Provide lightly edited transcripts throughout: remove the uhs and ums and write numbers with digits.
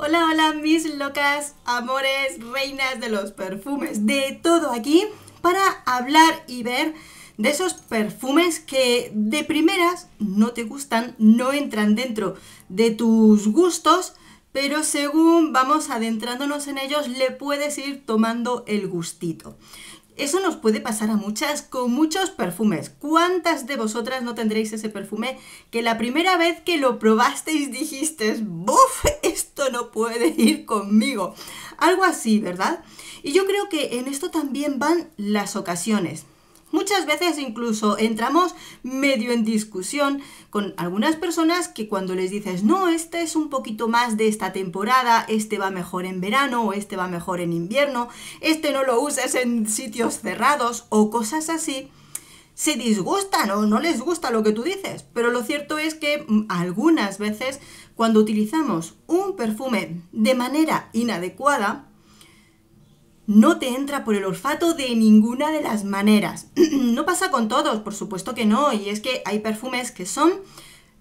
Hola, hola, mis locas, amores, reinas de los perfumes, de todo aquí para hablar y ver de esos perfumes que de primeras no te gustan, no entran dentro de tus gustos, pero según vamos adentrándonos en ellos le puedes ir tomando el gustito. Eso nos puede pasar a muchas con muchos perfumes. ¿Cuántas de vosotras no tendréis ese perfume que la primera vez que lo probasteis dijisteis, ¡buf! Esto no puede ir conmigo. Algo así, ¿verdad? Y yo creo que en esto también van las ocasiones. Muchas veces incluso entramos medio en discusión con algunas personas que cuando les dices, no, este es un poquito más de esta temporada, este va mejor en verano o este va mejor en invierno, este no lo uses en sitios cerrados o cosas así, se disgustan o no les gusta lo que tú dices. Pero lo cierto es que algunas veces cuando utilizamos un perfume de manera inadecuada, no te entra por el olfato de ninguna de las maneras. No pasa con todos, por supuesto que no, y es que hay perfumes que son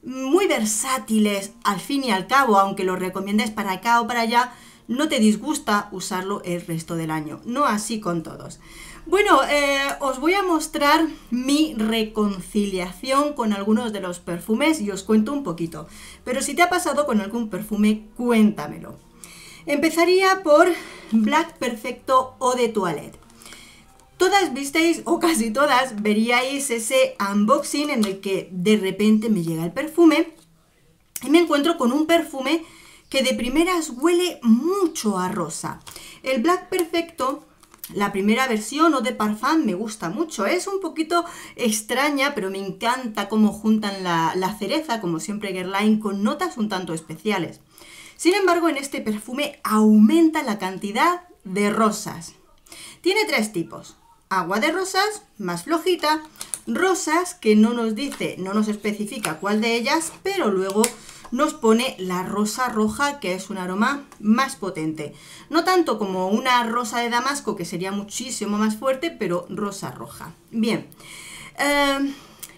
muy versátiles, al fin y al cabo, aunque los recomiendes para acá o para allá, no te disgusta usarlo el resto del año, no así con todos. Bueno, os voy a mostrar mi reconciliación con algunos de los perfumes y os cuento un poquito, pero si te ha pasado con algún perfume, cuéntamelo. Empezaría por Black Perfecto Eau de Toilette. Todas visteis, o casi todas, veríais ese unboxing en el que de repente me llega el perfume y me encuentro con un perfume que de primeras huele mucho a rosa. El Black Perfecto, la primera versión Eau de Parfum, me gusta mucho. Es un poquito extraña, pero me encanta cómo juntan la cereza, como siempre Guerlain, con notas un tanto especiales. Sin embargo, en este perfume aumenta la cantidad de rosas. Tiene tres tipos. Agua de rosas, más flojita, rosas que no nos dice, no nos especifica cuál de ellas, pero luego nos pone la rosa roja, que es un aroma más potente. No tanto como una rosa de damasco, que sería muchísimo más fuerte, pero rosa roja. Bien.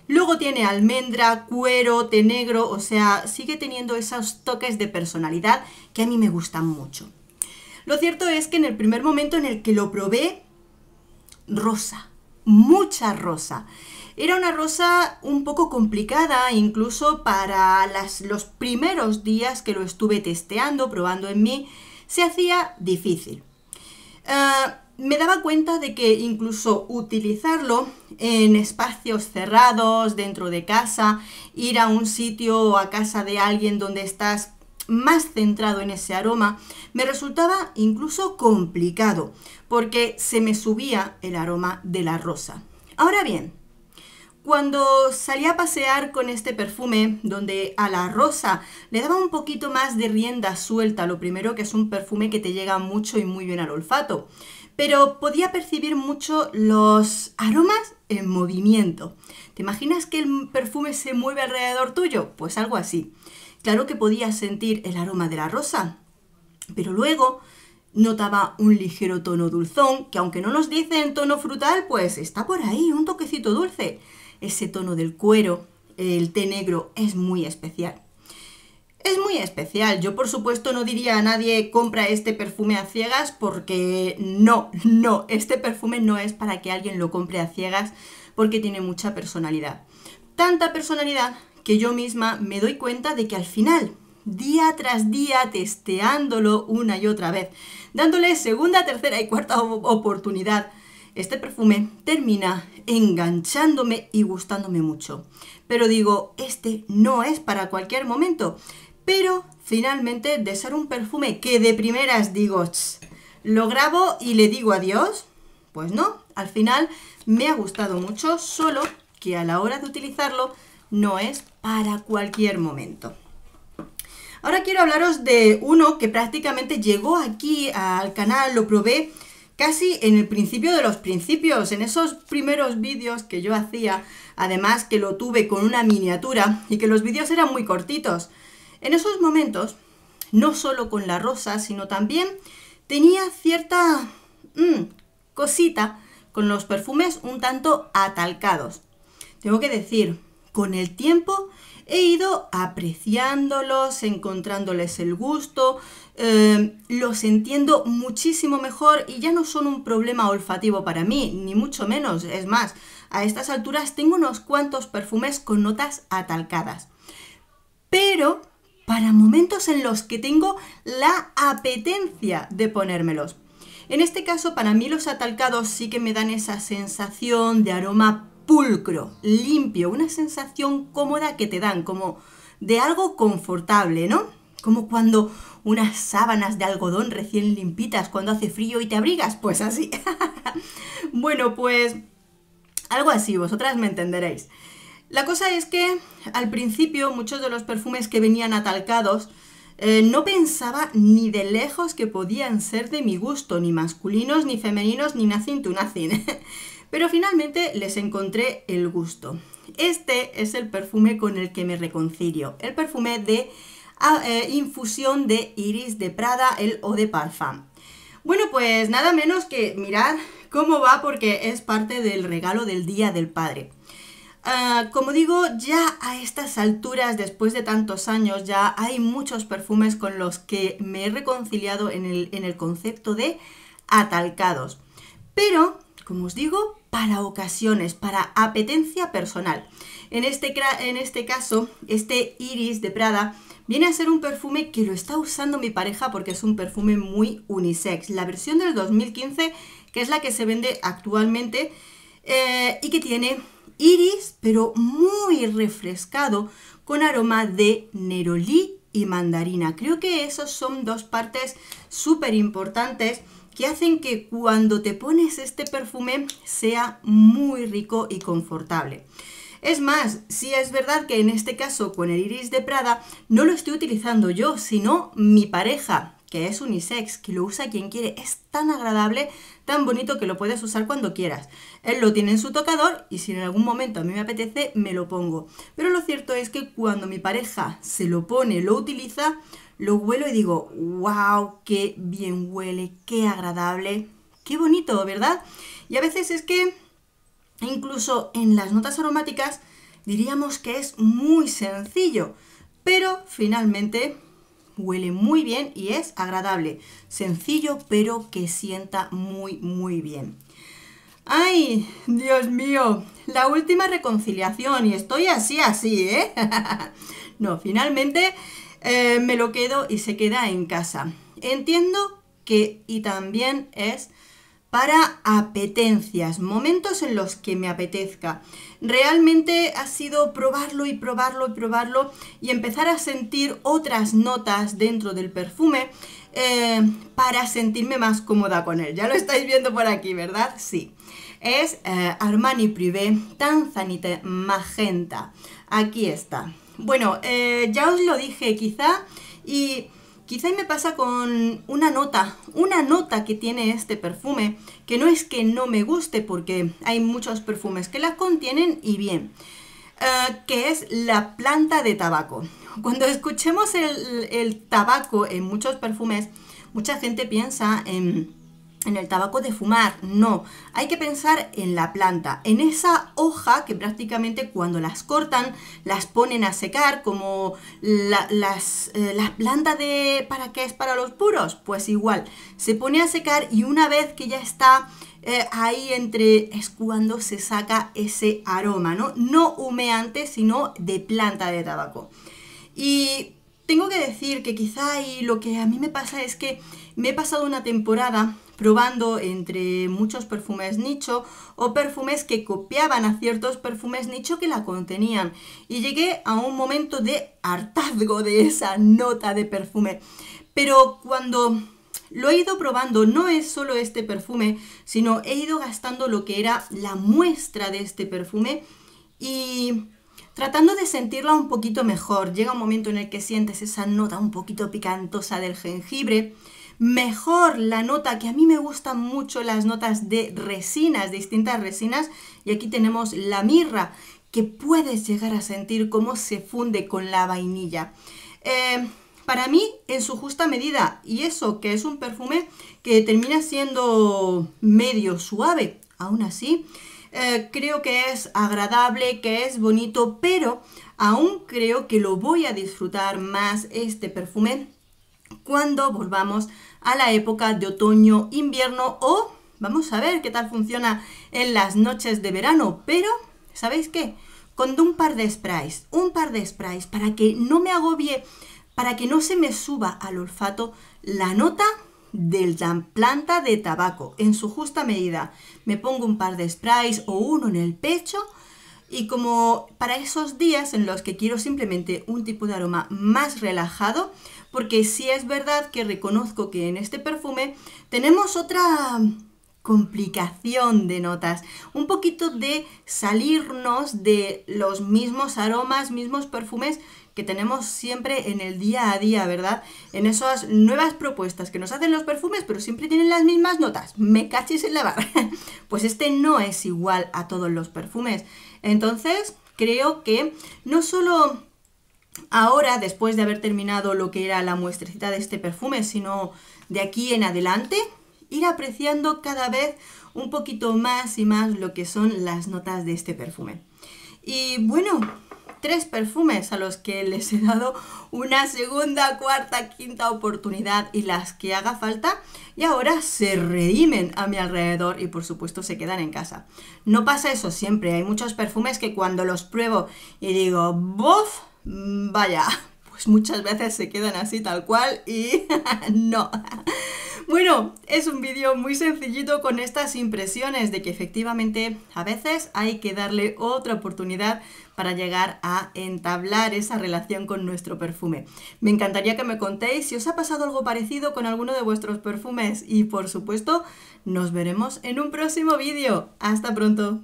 Luego tiene almendra, cuero, té negro, o sea, sigue teniendo esos toques de personalidad que a mí me gustan mucho. Lo cierto es que en el primer momento en el que lo probé, rosa, mucha rosa. Era una rosa un poco complicada, incluso para los primeros días que lo estuve testeando, probando en mí, se hacía difícil. Me daba cuenta de que incluso utilizarlo en espacios cerrados, dentro de casa, ir a un sitio o a casa de alguien donde estás más centrado en ese aroma, me resultaba incluso complicado, porque se me subía el aroma de la rosa. Ahora bien, cuando salí a pasear con este perfume, donde a la rosa le daba un poquito más de rienda suelta, lo primero que es un perfume que te llega mucho y muy bien al olfato, pero podía percibir mucho los aromas en movimiento. ¿Te imaginas que el perfume se mueve alrededor tuyo? Pues algo así. Claro que podías sentir el aroma de la rosa, pero luego notaba un ligero tono dulzón, que aunque no nos dicen tono frutal, pues está por ahí, un toquecito dulce. Ese tono del cuero, el té negro, es muy especial. Es muy especial. Yo, por supuesto, no diría a nadie compra este perfume a ciegas porque no, este perfume no es para que alguien lo compre a ciegas porque tiene mucha personalidad. Tanta personalidad que yo misma me doy cuenta de que al final, día tras día, testeándolo una y otra vez, dándole segunda, tercera y cuarta oportunidad, este perfume termina enganchándome y gustándome mucho. Pero digo, este no es para cualquier momento. Pero finalmente, de ser un perfume que de primeras digo, lo grabo y le digo adiós, pues no, al final me ha gustado mucho, solo que a la hora de utilizarlo no es para cualquier momento. Ahora quiero hablaros de uno que prácticamente llegó aquí al canal, lo probé casi en el principio de los principios, en esos primeros vídeos que yo hacía, además que lo tuve con una miniatura y que los vídeos eran muy cortitos. En esos momentos, no solo con la rosa, sino también tenía cierta cosita con los perfumes un tanto atalcados. Tengo que decir con el tiempo he ido apreciándolos, encontrándoles el gusto, los entiendo muchísimo mejor y ya no son un problema olfativo para mí, ni mucho menos. Es más, a estas alturas tengo unos cuantos perfumes con notas atalcadas. Pero para momentos en los que tengo la apetencia de ponérmelos. En este caso, para mí los atalcados sí que me dan esa sensación de aroma pulcro, limpio, una sensación cómoda que te dan, como de algo confortable, ¿no? Como cuando unas sábanas de algodón recién limpitas cuando hace frío y te abrigas, pues así. Bueno, pues algo así, vosotras me entenderéis. La cosa es que al principio muchos de los perfumes que venían atalcados no pensaba ni de lejos que podían ser de mi gusto, ni masculinos, ni femeninos, ni nothing to nothing. Pero finalmente les encontré el gusto. Este es el perfume con el que me reconcilio, el perfume de infusión de Iris de Prada, el Eau de Parfum. Bueno, pues nada menos que mirad cómo va, porque es parte del regalo del Día del Padre. Como digo, ya a estas alturas, después de tantos años, ya hay muchos perfumes con los que me he reconciliado en el concepto de atalcados. Pero, como os digo, para ocasiones, para apetencia personal. En este caso, este Iris de Prada viene a ser un perfume que lo está usando mi pareja porque es un perfume muy unisex. La versión del 2015, que es la que se vende actualmente y que tiene iris, pero muy refrescado, con aroma de nerolí y mandarina. Creo que esos son dos partes súper importantes que hacen que cuando te pones este perfume sea muy rico y confortable. Es más, sí es verdad que en este caso con el Iris de Prada no lo estoy utilizando yo, sino mi pareja, que es unisex, que lo usa quien quiere. Es tan agradable, tan bonito, que lo puedes usar cuando quieras. Él lo tiene en su tocador y si en algún momento a mí me apetece, me lo pongo. Pero lo cierto es que cuando mi pareja se lo pone, lo utiliza, lo huelo y digo, wow, qué bien huele, qué agradable, qué bonito, ¿verdad? Y a veces es que incluso en las notas aromáticas diríamos que es muy sencillo, pero finalmente huele muy bien y es agradable. Sencillo, pero que sienta muy, muy bien. ¡Ay, Dios mío! La última reconciliación y estoy así, ¿eh? No, finalmente me lo quedo y se queda en casa. Entiendo que y también es para apetencias, momentos en los que me apetezca. Realmente ha sido probarlo y probarlo y probarlo y empezar a sentir otras notas dentro del perfume para sentirme más cómoda con él. Ya lo estáis viendo por aquí, ¿verdad? Sí. Es Armani Privé Tanzanite Magenta. Aquí está. Bueno, ya os lo dije quizá me pasa con una nota que tiene este perfume, que no es que no me guste, porque hay muchos perfumes que la contienen y bien, que es la planta de tabaco. Cuando escuchemos el tabaco en muchos perfumes, mucha gente piensa en el tabaco de fumar. No, hay que pensar en la planta, en esa hoja que prácticamente cuando las cortan, las ponen a secar, como la planta de ¿para qué es? Para los puros, pues igual, se pone a secar y una vez que ya está ahí es cuando se saca ese aroma, ¿no? No humeante, sino de planta de tabaco. Y tengo que decir que quizá ahí lo que a mí me pasa es que me he pasado una temporada probando entre muchos perfumes nicho o perfumes que copiaban a ciertos perfumes nicho que la contenían. Y llegué a un momento de hartazgo de esa nota de perfume. Pero cuando lo he ido probando, no es solo este perfume, sino he ido gastando lo que era la muestra de este perfume y tratando de sentirla un poquito mejor. Llega un momento en el que sientes esa nota un poquito picantosa del jengibre. Mejor la nota, que a mí me gustan mucho las notas de resinas, distintas resinas. Y aquí tenemos la mirra, que puedes llegar a sentir cómo se funde con la vainilla. Para mí, en su justa medida. Y eso, que es un perfume que termina siendo medio suave. Aún así, creo que es agradable, que es bonito, pero aún creo que lo voy a disfrutar más este perfume cuando volvamos a la época de otoño, invierno o vamos a ver qué tal funciona en las noches de verano. Pero, ¿sabéis qué? Con un par de sprays para que no me agobie, para que no se me suba al olfato la nota de la planta de tabaco en su justa medida. Me pongo un par de sprays o uno en el pecho y como para esos días en los que quiero simplemente un tipo de aroma más relajado, porque sí es verdad que reconozco que en este perfume tenemos otra complicación de notas, un poquito de salirnos de los mismos aromas, mismos perfumes que tenemos siempre en el día a día, ¿verdad? En esas nuevas propuestas que nos hacen los perfumes, pero siempre tienen las mismas notas. Me cachis en la barra. Pues este no es igual a todos los perfumes. Entonces, creo que no solo ahora, después de haber terminado lo que era la muestrecita de este perfume, sino de aquí en adelante, ir apreciando cada vez un poquito más y más lo que son las notas de este perfume. Y bueno, 3 perfumes a los que les he dado una segunda, cuarta, quinta oportunidad y las que haga falta y ahora se redimen a mi alrededor y por supuesto se quedan en casa. No pasa eso siempre, hay muchos perfumes que cuando los pruebo y digo ¡bof! Vaya, pues muchas veces se quedan así tal cual y no. Bueno, es un vídeo muy sencillito con estas impresiones de que efectivamente a veces hay que darle otra oportunidad para llegar a entablar esa relación con nuestro perfume. Me encantaría que me contéis si os ha pasado algo parecido con alguno de vuestros perfumes y por supuesto nos veremos en un próximo vídeo. ¡Hasta pronto!